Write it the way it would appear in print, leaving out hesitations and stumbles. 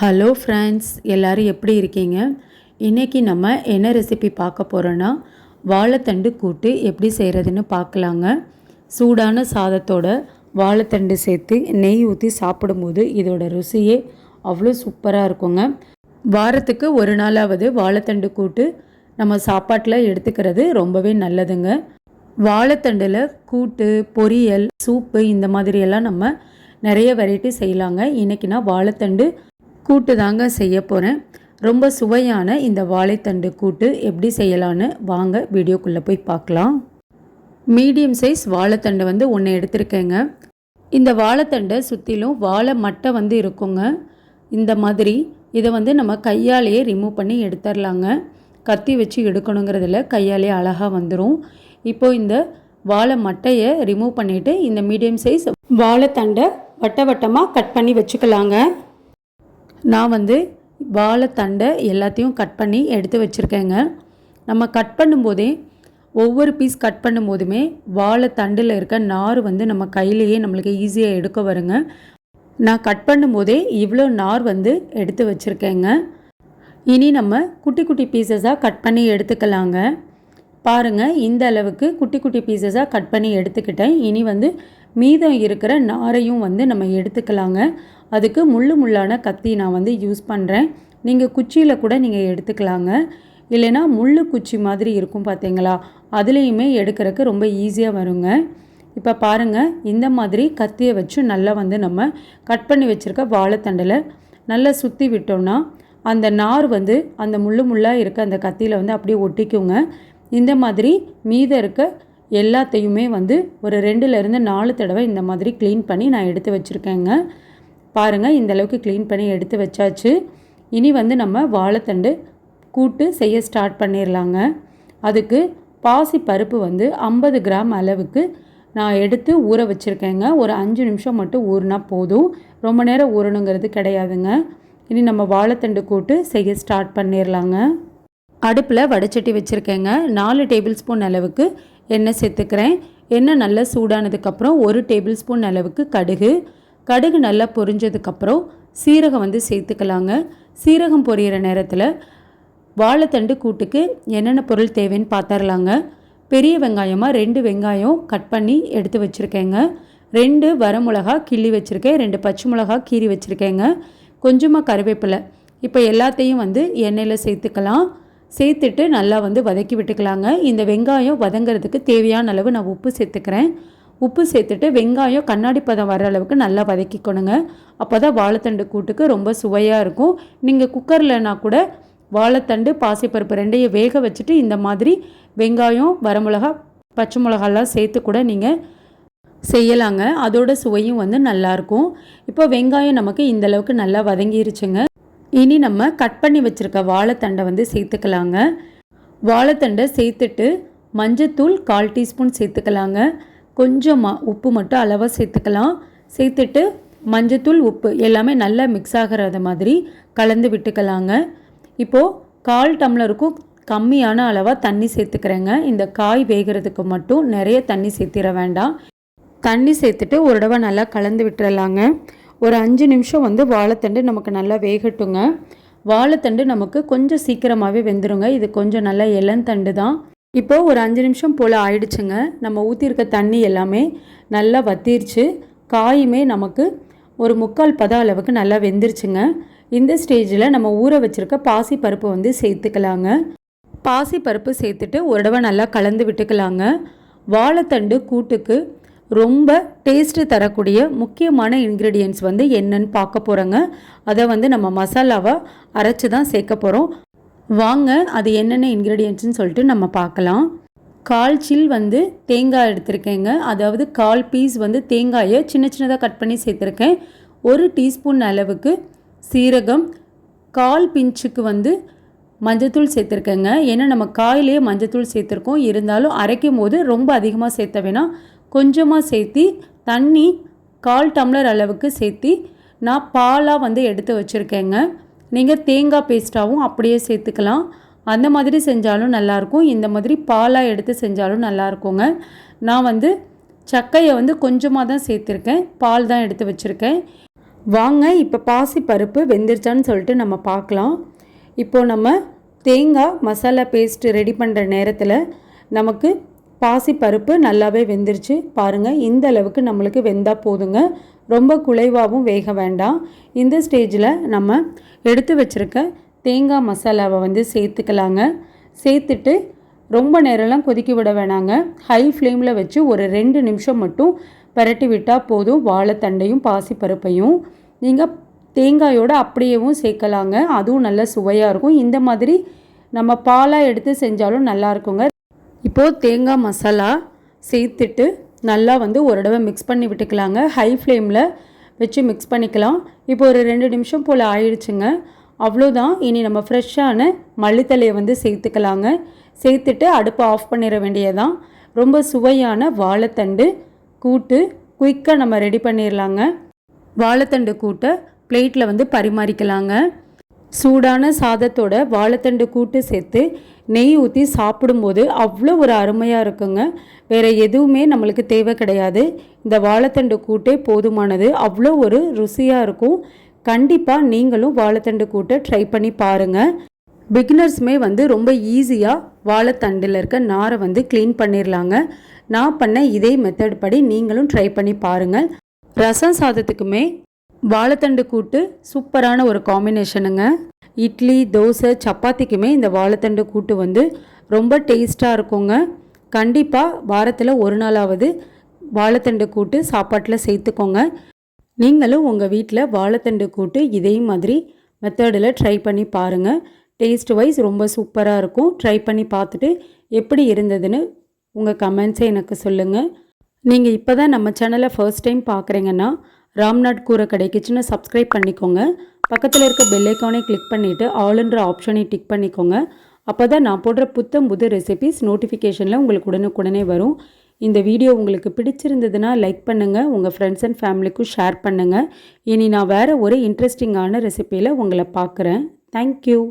Hello friends, எல்லோரும் எப்படி இருக்கீங்க? இன்றைக்கி நம்ம என்ன ரெசிபி பார்க்க போகிறோன்னா, வாழைத்தண்டு கூட்டு எப்படி செய்கிறதுன்னு பார்க்கலாங்க. சூடான சாதத்தோட வாழைத்தண்டு சேர்த்து நெய் ஊற்றி சாப்பிடும்போது இதோட ருசியே அவ்வளோ சூப்பராக இருக்குங்க. வாரத்துக்கு ஒரு நாளாவது வாழைத்தண்டு கூட்டு நம்ம சாப்பாட்டில் எடுத்துக்கிறது ரொம்பவே நல்லதுங்க. வாழைத்தண்டில் கூட்டு, பொரியல், சூப்பு இந்த மாதிரியெல்லாம் நம்ம நிறைய வெரைட்டி செய்யலாங்க. இன்றைக்கி நான் வாழைத்தண்டு கூட்டு தாங்க செய்ய போகிறேன். ரொம்ப சுவையான இந்த வாழைத்தண்டு கூட்டு எப்படி செய்யலான்னு வாங்க வீடியோக்குள்ளே போய் பார்க்கலாம். மீடியம் சைஸ் வாழைத்தண்டு ஒன்று எடுத்திருக்கேங்க. இந்த வாழைத்தண்டை சுற்றிலும் வாழை மட்டை இருக்குங்க. இந்த மாதிரி இதை நம்ம கையாலேயே ரிமூவ் பண்ணி எடுத்துடலாங்க. கத்தி வச்சு எடுக்கணுங்கிறதுல கையாலேயே அழகாக வந்துடும். இப்போது இந்த வாழை மட்டையை ரிமூவ் பண்ணிவிட்டு இந்த மீடியம் சைஸ் வாழைத்தண்டை வட்டமாக கட் பண்ணி வச்சுக்கலாங்க. நான் வாழைத்தண்டை எல்லாத்தையும் கட் பண்ணி எடுத்து வச்சுருக்கேங்க. நம்ம கட் பண்ணும்போதே ஒவ்வொரு பீஸ் கட் பண்ணும்போதுமே வாழைத்தண்டில் இருக்க நார் நம்ம கையிலேயே நம்மளுக்கு ஈஸியாக எடுக்க வருங்க. நான் கட் பண்ணும்போதே இவ்வளோ நார் எடுத்து வச்சுருக்கேங்க. இனி நம்ம குட்டி குட்டி பீசஸாக கட் பண்ணி எடுத்துக்கலாங்க. பாருங்கள், இந்த அளவுக்கு குட்டி குட்டி பீசஸாக கட் பண்ணி எடுத்துக்கிட்டேன். இனி மீதம் இருக்கிற நாரையும் நம்ம எடுத்துக்கலாங்க. அதுக்கு முள்ளான கத்தி நான் யூஸ் பண்ணுறேன். நீங்கள் குச்சியில் கூட நீங்கள் எடுத்துக்கலாங்க. இல்லைனா முள் குச்சி மாதிரி இருக்கும் பார்த்தீங்களா, அதுலேயுமே எடுக்கிறதுக்கு ரொம்ப ஈஸியாக வருங்க. இப்போ பாருங்கள், இந்த மாதிரி கத்தியை வச்சு நல்லா நம்ம கட் பண்ணி வச்சுருக்க வாழைத்தண்டில் நல்லா சுற்றி விட்டோம்னா அந்த நார் அந்த முள்ளாக இருக்க அந்த கத்தியில் அப்படியே ஒட்டிக்குங்க. இந்த மாதிரி மீதம் இருக்க எல்லாத்தையுமே ஒரு 2லேருந்து 4 தடவை இந்த மாதிரி க்ளீன் பண்ணி நான் எடுத்து வச்சுருக்கேங்க. பாருங்கள், இந்த அளவுக்கு க்ளீன் பண்ணி எடுத்து வச்சாச்சு. இனி நம்ம வாழைத்தண்டு கூட்டு செய்ய ஸ்டார்ட் பண்ணிடலாங்க. அதுக்கு பாசி பருப்பு 50 கிராம் அளவுக்கு நான் எடுத்து ஊற வச்சுருக்கேங்க. ஒரு 5 நிமிஷம் மட்டும் ஊறினா போதும், ரொம்ப நேரம் ஊறணுங்கிறது கிடையாதுங்க. இனி நம்ம வாழைத்தண்டு கூட்டு செய்ய ஸ்டார்ட் பண்ணிடலாங்க. அடுப்பில் வடைச்சட்டி வச்சுருக்கேங்க. 4 டேபிள் ஸ்பூன் அளவுக்கு எண்ணெய் சேர்த்துக்கிறேன். எண்ணெய் நல்லா சூடானதுக்கப்புறம் 1 டேபிள் ஸ்பூன் அளவுக்கு கடுகு நல்லா பொரிஞ்சதுக்கப்புறம் சீரகம் சேர்த்துக்கலாங்க. சீரகம் பொரியிற நேரத்தில் வாழைத்தண்டு கூட்டுக்கு என்னென்ன பொருள் தேவைன்னு பார்த்துடலாங்க. பெரிய வெங்காயமாக 2 வெங்காயம் கட் பண்ணி எடுத்து வச்சுருக்கேங்க. 2 வரமிளகா கிள்ளி வச்சுருக்கேன். 2 பச்சை மிளகா கீறி வச்சுருக்கேங்க. கொஞ்சமாக கருவேப்பிலை. இப்போ எல்லாத்தையும் எண்ணெயில் சேர்த்துக்கலாம். சேர்த்துட்டு நல்லா வதக்கி விட்டுக்கலாங்க. இந்த வெங்காயம் வதங்கிறதுக்கு தேவையான அளவு நான் உப்பு சேர்த்துக்கிறேன். உப்பு சேர்த்துட்டு வெங்காயம் கண்ணாடி பதம் வர அளவுக்கு நல்லா வதக்கிக்கணுங்க. அப்போ தான் வாழைத்தண்டு கூட்டுக்கு ரொம்ப சுவையாக இருக்கும். நீங்கள் குக்கர்லனா கூட வாழைத்தண்டு பாசிப்பருப்பு 2ஐயும் வேக வச்சுட்டு இந்த மாதிரி வெங்காயம், வரமிளகா, பச்சை மிளகாலாம் சேர்த்து கூட நீங்கள் செய்யலாங்க. அதோட சுவையும் நல்லாயிருக்கும். இப்போ வெங்காயம் நமக்கு இந்தளவுக்கு நல்லா வதங்கிருச்சுங்க. இனி நம்ம கட் பண்ணி வச்சுருக்க வாழைத்தண்டை சேர்த்துக்கலாங்க. வாழைத்தண்டை சேர்த்துட்டு மஞ்சத்தூள் 1/4 டீஸ்பூன் சேர்த்துக்கலாங்க. கொஞ்சமாக உப்பு மட்டும் அளவாக சேர்த்துக்கலாம். சேர்த்துட்டு மஞ்சத்தூள், உப்பு எல்லாமே நல்லா மிக்ஸ் ஆகிற மாதிரி கலந்து விட்டுக்கலாங்க. இப்போது 1/4 டம்ளருக்கும் கம்மியான அளவாக தண்ணி சேர்த்துக்கிறேங்க. இந்த காய் வேகிறதுக்கு மட்டும் நிறைய தண்ணி சேர்த்திட வேண்டாம். தண்ணி சேர்த்துட்டு ஒரு தடவை நல்லா கலந்து விட்டுறலாங்க. ஒரு 5 நிமிஷம் வாழைத்தண்டு நமக்கு நல்லா வேகட்டுங்க. வாழைத்தண்டு நமக்கு கொஞ்சம் சீக்கிரமாகவே வெந்துருங்க. இது கொஞ்சம் நல்லா இளந்தண்டு தான். இப்போது ஒரு 5 நிமிஷம் போல் ஆயிடுச்சுங்க. நம்ம ஊற்றிருக்க தண்ணி எல்லாமே நல்லா வத்திருச்சு. காயுமே நமக்கு ஒரு 3/4 பதம் அளவுக்கு நல்லா வெந்துருச்சுங்க. இந்த ஸ்டேஜில் நம்ம ஊற வச்சுருக்க பாசி பருப்பு சேர்த்துக்கலாங்க. பாசி பருப்பு சேர்த்துட்டு ஒரு தடவை நல்லா கலந்து விட்டுக்கலாங்க. வாழைத்தண்டு கூட்டுக்கு ரொம்ப டேஸ்ட்டு தரக்கூடிய முக்கியமான இன்க்ரீடியன்ட்ஸ் என்னன்னு பார்க்க போகிறோங்க. அதை நம்ம மசாலாவை அரைச்சி தான் சேர்க்க போகிறோம். வாங்க, அது என்னென்ன இன்க்ரீடியன்ட்ஸ்னு சொல்லிட்டு நம்ம பார்க்கலாம். 1/4 சில் தேங்காய் எடுத்திருக்கேங்க. அதாவது 1/4 பீஸ் தேங்காயை சின்ன சின்னதாக கட் பண்ணி சேர்த்துருக்கேன். 1 டீஸ்பூன் அளவுக்கு சீரகம், 1/4 பிஞ்சுக்கு மஞ்சத்தூள் சேர்த்துருக்கேங்க. ஏன்னா நம்ம காயிலே மஞ்சத்தூள் சேர்த்துருக்கோம். இருந்தாலும் அரைக்கும் போது ரொம்ப அதிகமாக சேர்த்த வேணாம், கொஞ்சமாக சேர்த்தி தண்ணி 1/4 டம்ளர் அளவுக்கு சேர்த்தி நான் பாலாக எடுத்து வச்சுருக்கேங்க. நீங்கள் தேங்காய் பேஸ்ட்டாகவும் அப்படியே சேர்த்துக்கலாம். அந்த மாதிரி செஞ்சாலும் நல்லாயிருக்கும். இந்த மாதிரி பாலாக எடுத்து செஞ்சாலும் நல்லாயிருக்குங்க. நான் சக்கையை கொஞ்சமாக தான் சேர்த்துருக்கேன். பால் தான் எடுத்து வச்சுருக்கேன். வாங்க இப்போ பாசிப்பருப்பு வெந்துருச்சான்னு சொல்லிட்டு நம்ம பார்க்கலாம். இப்போது நம்ம தேங்காய் மசாலா பேஸ்ட்டு ரெடி பண்ணுற நேரத்தில் நமக்கு பாசிப்பருப்பு நல்லாவே வெந்துருச்சு பாருங்கள். இந்த அளவுக்கு நம்மளுக்கு வெந்தால் போதுங்க, ரொம்ப குலைவாகவும் வேக வேண்டாம். இந்த ஸ்டேஜில் நம்ம எடுத்து வச்சுருக்க தேங்காய் மசாலாவை வந்து சேர்த்துக்கலாங்க. சேர்த்துட்டு ரொம்ப நேரம்லாம் கொதிக்க விட வேணாங்க. ஹை ஃப்ளேமில் வச்சு ஒரு 2 நிமிஷம் மட்டும் பரட்டி விட்டால் போதும். வாழைத்தண்டையும் பாசிப்பருப்பையும் நீங்கள் தேங்காயோடு அப்படியேவும் சேர்க்கலாங்க, அதுவும் நல்ல சுவையாக இருக்கும். இந்த மாதிரி நம்ம பாலாக எடுத்து செஞ்சாலும் நல்லாயிருக்குங்க. இப்போது தேங்காய் மசாலா சேர்த்துட்டு நல்லா வந்து ஒரு தடவை மிக்ஸ் பண்ணி விட்டுக்கலாங்க. ஹை ஃப்ளேமில் வச்சு மிக்ஸ் பண்ணிக்கலாம். இப்போ ஒரு 2 நிமிஷம் போல் ஆயிடுச்சுங்க, அவ்வளோதான். இனி நம்ம ஃப்ரெஷ்ஷான மல்லித்தலையை வந்து சேர்த்துக்கலாங்க. சேர்த்துட்டு அடுப்பை ஆஃப் பண்ணிட வேண்டியதான். ரொம்ப சுவையான வாழைத்தண்டு கூட்டு குயிக்காக நம்ம ரெடி பண்ணிடலாங்க. வாழைத்தண்டு கூட்டை பிளேட்டில் வந்து பரிமாறிக்கலாங்க. சூடான சாதத்தோட வாழைத்தண்டு கூட்டு சேர்த்து நெய் ஊற்றி சாப்பிடும்போது அவ்வளோ ஒரு அருமையாக இருக்குங்க. வேறு எதுவுமே நம்மளுக்கு தேவை கிடையாது, இந்த வாழைத்தண்டு கூட்டே போதுமானது. அவ்வளோ ஒரு ருசியாக இருக்கும். கண்டிப்பாக நீங்களும் வாழைத்தண்டு கூட்டை ட்ரை பண்ணி பாருங்கள். பிகினர்ஸுமே வந்து ரொம்ப ஈஸியாக வாழைத்தண்டில் இருக்க நாரை வந்து க்ளீன் பண்ணிடலாங்க. நான் பண்ண இதே மெத்தட் படி நீங்களும் ட்ரை பண்ணி பாருங்கள். ரசம் சாதத்துக்குமே வாழைத்தண்டு கூட்டு சூப்பரான ஒரு காம்பினேஷனுங்க. இட்லி, தோசை, சப்பாத்திக்குமே இந்த வாழைத்தண்டு கூட்டு வந்து ரொம்ப டேஸ்ட்டாக இருக்குங்க. கண்டிப்பாக வாரத்தில் ஒரு நாளாவது வாழைத்தண்டு கூட்டு சாப்பாட்டில் சேர்த்துக்கோங்க. நீங்களும் உங்கள் வீட்டில் வாழைத்தண்டு கூட்டு இதே மாதிரி மெத்தடில் ட்ரை பண்ணி பாருங்கள். டேஸ்ட் வைஸ் ரொம்ப சூப்பராக இருக்கும். ட்ரை பண்ணி பார்த்துட்டு எப்படி இருந்ததுன்னு உங்கள் கமெண்ட்ஸை எனக்கு சொல்லுங்கள். நீங்கள் இப்போ தான் நம்ம சேனலை ஃபர்ஸ்ட் டைம் பார்க்குறீங்கன்னா ராம்நாட் கூரை கடை கிச்சனை சப்ஸ்கிரைப் பண்ணிக்கோங்க. பக்கத்தில் இருக்க பெல் ஐக்கானை கிளிக் பண்ணிவிட்டு ஆல்ன்ற ஆப்ஷனை டிக் பண்ணிக்கோங்க. அப்போ தான் நான் போடுற புது ரெசிபிஸ் நோட்டிஃபிகேஷனில் உங்களுக்கு உடனுக்குடனே வரும். இந்த வீடியோ உங்களுக்கு பிடிச்சிருந்ததுன்னா லைக் பண்ணுங்கள், உங்கள் ஃப்ரெண்ட்ஸ் அண்ட் ஃபேமிலிக்கும் ஷேர் பண்ணுங்கள். இனி நான் வேறு ஒரு இன்ட்ரெஸ்டிங்கான ரெசிபியில் உங்களை பார்க்குறேன். தேங்க்யூ.